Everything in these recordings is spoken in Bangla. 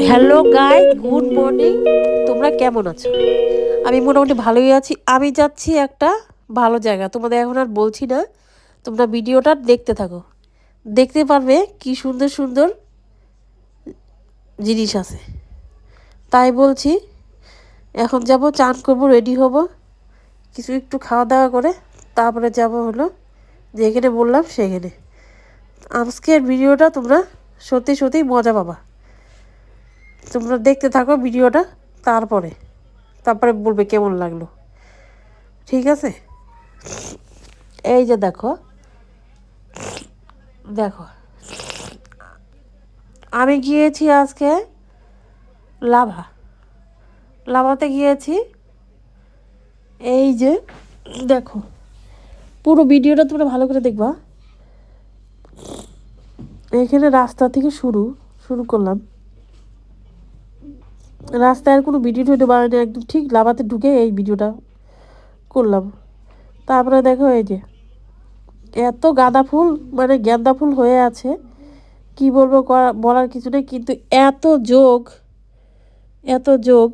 Hello guys, good morning. তোমরা কেমন আছো? আমি মোটামুটি ভালোই আছি। আমি যাচ্ছি একটা ভালো জায়গা, তোমাদের এখন আর বলছি না। তোমরা ভিডিওটা দেখতে থাকো, দেখতে পারবে কি সুন্দর সুন্দর জিনিস আছে। তাই বলছি, এখন যাব, চান করবো, রেডি হব, কিছু একটু খাওয়া দাওয়া করে তারপরে যাব হলো যেখানে বললাম সেখানে। আজকের ভিডিওটা তোমরা সত্যি সত্যি মজা পাবা। তোমরা দেখতে থাকো ভিডিওটা, তারপরে তারপরে বলবে কেমন লাগলো। ঠিক আছে, এই যে দেখো দেখো, আমি গিয়েছি আজকে লাভা, লাভাতে গিয়েছি। এই যে দেখো, পুরো ভিডিওটা তোমরা ভালো করে দেখবা। এখানে রাস্তা থেকে শুরু শুরু করলাম, রাস্তায় আর কোনো ভিডিও টিডিও বানানো, একদম ঠিক লাভাতে ঢুকে এই ভিডিওটা করলাম। তারপরে দেখো এই যে এত গাঁদা ফুল, মানে গেন্দা ফুল হয়ে আছে, কি বলবো, বলার কিছু নেই। কিন্তু এত যোগ, এত যোগ,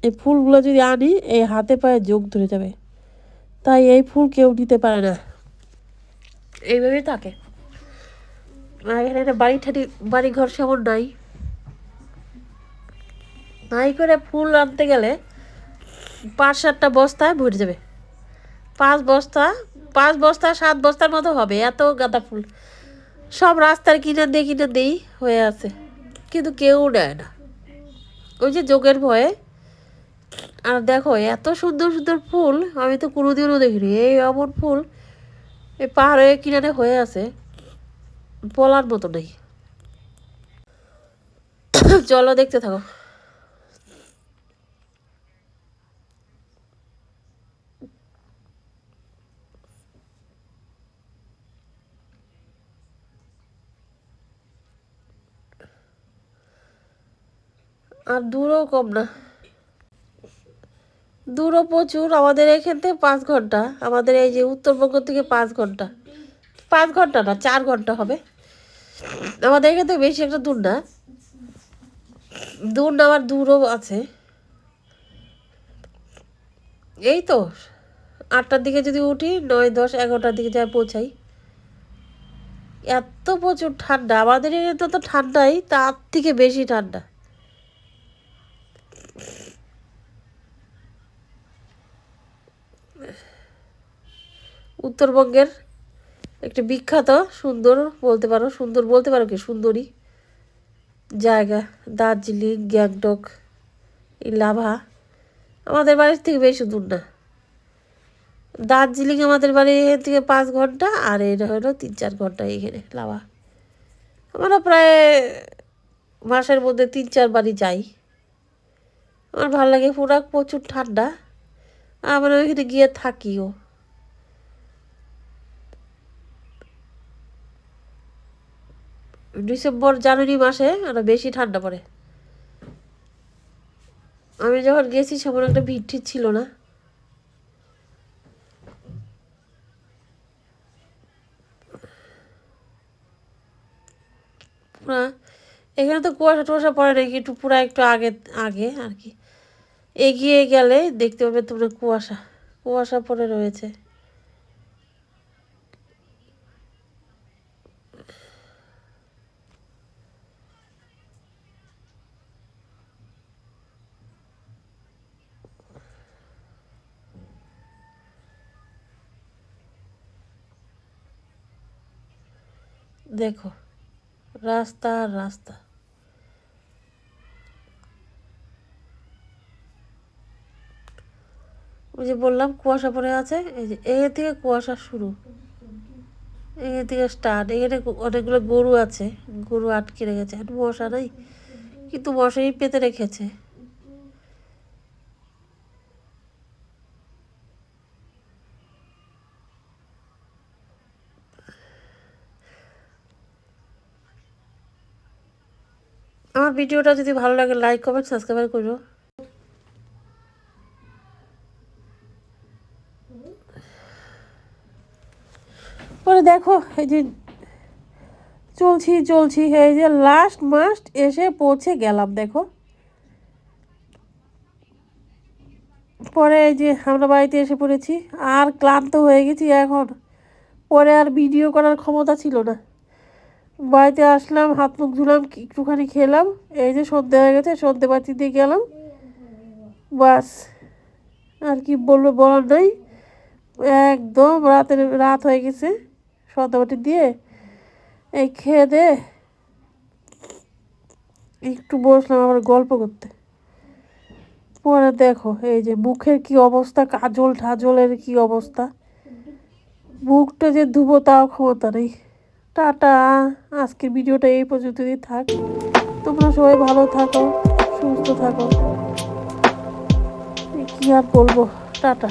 এই ফুলগুলো যদি আনি এই হাতে পায়ে যোগ ধরে যাবে। তাই এই ফুল কেউ নিতে পারে না, এইভাবেই থাকে। আর এখানে বাড়ি ঠাড়ি, বাড়ি ঘর সেমন নাই। নাই করে ফুল আনতে গেলে 5-7টা বস্তায় ভরে যাবে। 5 বস্তা, 5 বস্তা 7 বস্তার মতো হবে, এত গাঁদা ফুল। সব রাস্তার কিনে দেই হয়ে আছে, কিন্তু কেউ নেয় না, ওই যে যোগের ভয়ে। আর দেখো এত সুন্দর সুন্দর ফুল, আমি তো কোনোদিনও দেখিনি এই এমন ফুল। এই পাহাড়ে কিনারে হয়ে আছে, বলার মতো নেই। চলো দেখতে থাকো। আর দূরও কম না, দূরও প্রচুর। আমাদের এখান থেকে 5 ঘন্টা, আমাদের এই যে উত্তরবঙ্গ থেকে 5 ঘন্টা, 5 ঘন্টা না 4 ঘন্টা হবে। আমাদের এখান থেকে বেশি একটা দূর না, দূর না, আবার দূরও আছে। এই তো 8টার দিকে যদি উঠি, 9, 10, 11টার দিকে যাই পৌঁছাই। এত প্রচুর ঠান্ডা, আমাদের এখানে তো ঠান্ডাই, তার থেকে বেশি ঠান্ডা। উত্তরবঙ্গের একটা বিখ্যাত, সুন্দর বলতে পারো, সুন্দর বলতে পারো কি, সুন্দরী জায়গা দার্জিলিং, গ্যাংটক, এই লাভা আমাদের বাড়ির থেকে বেশি দূর না। দার্জিলিং আমাদের বাড়ি এখান থেকে 5 ঘন্টা, আর এটা হলো 3-4 ঘন্টা এখানে লাভা। আমরা প্রায় মাসের মধ্যে 3-4 বারই যাই। আমার ভালো লাগে, পুরা প্রচুর ঠান্ডা, আমরা ওইখানে গিয়ে থাকিও। ডিসেম্বর জানুয়ারি মাসে আরো বেশি ঠান্ডা পড়ে। আমি যখন গেছি সেমন একটা ভিড় ঠিক ছিল না। পুরা এখানে তো কুয়াশা টুয়াশা পড়ে নাকি, একটু পুরা একটু আগে আগে আর কি এগিয়ে গেলে দেখতে পাবে তোমরা কুয়াশা, কুয়াশা পড়ে রয়েছে। দেখো রাস্তা আর রাস্তা। ওই যে বললাম কুয়াশা পড়ে আছে, এই যে এখান থেকে কুয়াশা শুরু, এখান থেকে স্টার্ট। এখানে অনেকগুলো গরু আছে, গরু আটকে রেখেছে, এখন মশা নাই, কিন্তু মশাই পেতে রেখেছে। আমার ভিডিওটা যদি ভালো লাগে, লাইক কমেন্ট সাবস্ক্রাইব করো। পরে দেখো এই যে চলছি এই যে লাস্ট মাস্ট এসে পৌঁছে গেলাম দেখো। পরে এই যে আমরা বাড়িতে এসে পড়েছি, আর ক্লান্ত হয়ে গেছি এখন, পরে আর ভিডিও করার ক্ষমতা ছিল না। বাড়িতে আসলাম, হাত মুখ ধুলাম, একটুখানি খেলাম, এই যে সন্ধে হয়ে গেছে, সন্ধে বাতি দিয়ে গেলাম, বাস। আর কি বলবো, বলার নাই। একদম রাত হয়ে গেছে, সন্ধে বাতি দিয়ে এই খেয়ে দে একটু বসলাম আবার গল্প করতে। পরে দেখো এই যে মুখের কি অবস্থা, কাজল ঠাজলের কি অবস্থা, মুখটা যে ধুবো তাও ক্ষমতা নেই। টাটা, আজকের ভিডিওটা এই পর্যন্তই থাক। তোমরা সবাই ভালো থাকো, সুস্থ থাকো, কি আর বলবো, টাটা।